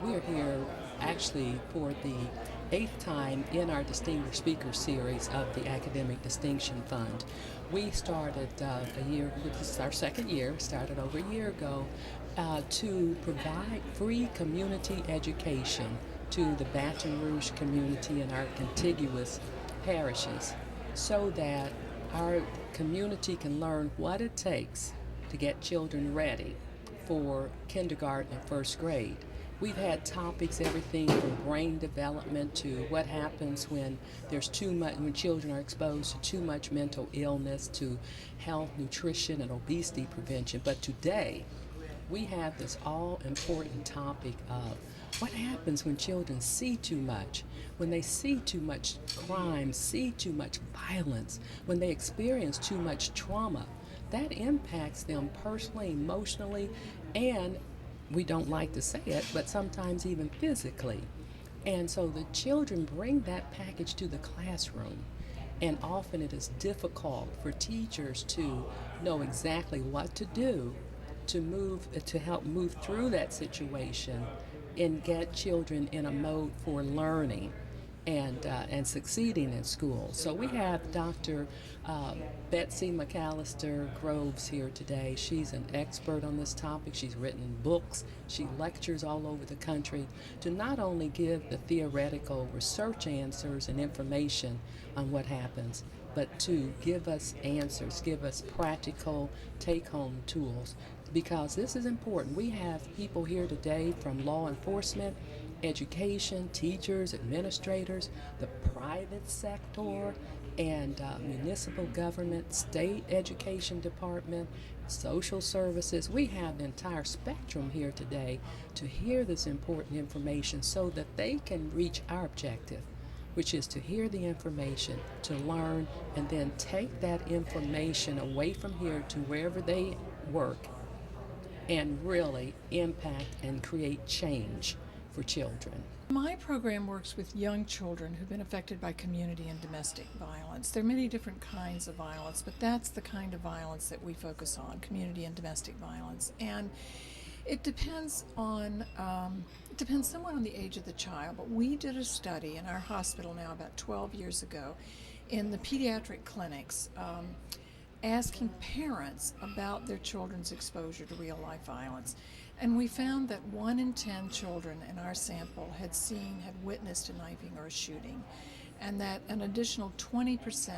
We're here actually for the eighth time in our Distinguished Speaker Series of the Academic Distinction Fund. We started this is our second year, we started over a year ago, to provide free community education to the Baton Rouge community and our contiguous parishes so that our community can learn what it takes to get children ready for kindergarten and first grade. We've had topics, everything from brain development to what happens when when children are exposed to too much mental illness, to health, nutrition, and obesity prevention. But today, we have this all important topic of what happens when children see too much, when they see too much crime, see too much violence, when they experience too much trauma. That impacts them personally, emotionally, and we don't like to say it, but sometimes even physically. And so the children bring that package to the classroom. And often it is difficult for teachers to know exactly what to do to help move through that situation and get children in a mode for learning and succeeding in school. So we have Dr. Betsy McAlister Groves here today. She's an expert on this topic. She's written books. She lectures all over the country to not only give the theoretical research answers and information on what happens, but to give us answers, give us practical take-home tools, because this is important. We have people here today from law enforcement, education, teachers, administrators, the private sector, and municipal government, state education department, social services. We have the entire spectrum here today to hear this important information so that they can reach our objective, which is to hear the information, to learn, and then take that information away from here to wherever they work and really impact and create change for children. My program works with young children who've been affected by community and domestic violence. There are many different kinds of violence, but that's the kind of violence that we focus on, community and domestic violence. And it depends somewhat on the age of the child, but we did a study in our hospital now about 12 years ago in the pediatric clinics, asking parents about their children's exposure to real-life violence. And we found that 1 in 10 children in our sample had witnessed a knifing or a shooting, and that an additional 20%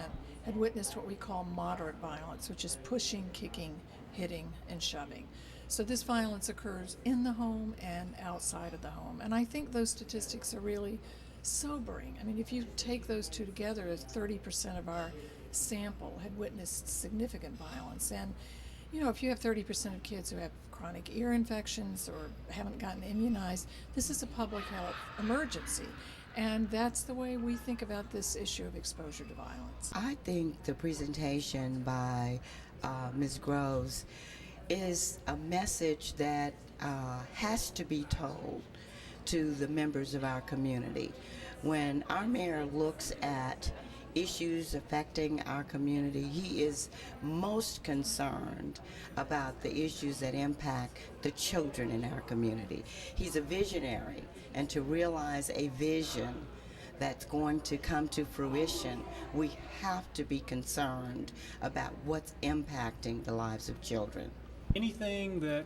had witnessed what we call moderate violence, which is pushing, kicking, hitting, and shoving. So this violence occurs in the home and outside of the home. And I think those statistics are really sobering. I mean, if you take those two together, 30% of our sample had witnessed significant violence. And, you know, if you have 30% of kids who have chronic ear infections or haven't gotten immunized, this is a public health emergency. And that's the way we think about this issue of exposure to violence. I think the presentation by Ms. Groves is a message that has to be told to the members of our community. When our mayor looks at issues affecting our community, he is most concerned about the issues that impact the children in our community. He's a visionary, and to realize a vision that's going to come to fruition, we have to be concerned about what's impacting the lives of children. Anything that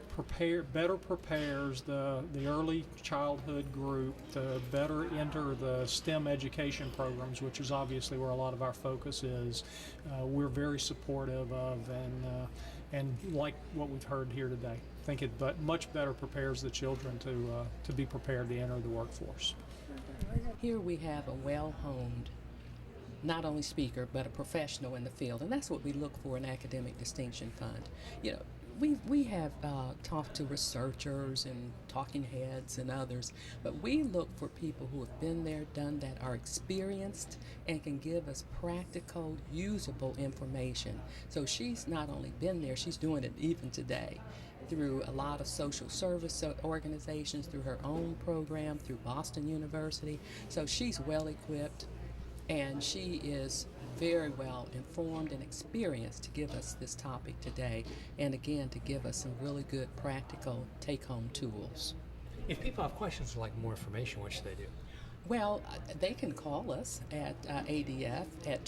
better prepares the early childhood group to better enter the STEM education programs, which is obviously where a lot of our focus is, we're very supportive of, and like what we've heard here today. I think it much better prepares the children to be prepared to enter the workforce. Here we have a well-honed, not only speaker, but a professional in the field, and that's what we look for in Academic Distinction Fund. You know, we have talked to researchers and talking heads and others, but we look for people who have been there, done that, are experienced, and can give us practical, usable information. So she's not only been there, she's doing it even today through a lot of social service organizations, through her own program, through Boston University. So she's well equipped, and she is very well informed and experienced to give us this topic today, and again to give us some really good practical take-home tools. If people have questions or like more information, what should they do? Well, they can call us at ADF at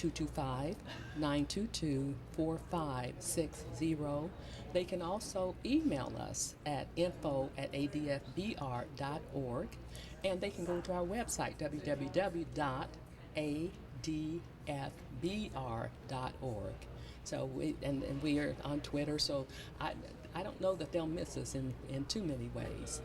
225-922-4560. They can also email us at info@adfbr.org, and they can go to our website, www.adfbr.org. So we are on Twitter, so I don't know that they'll miss us in too many ways.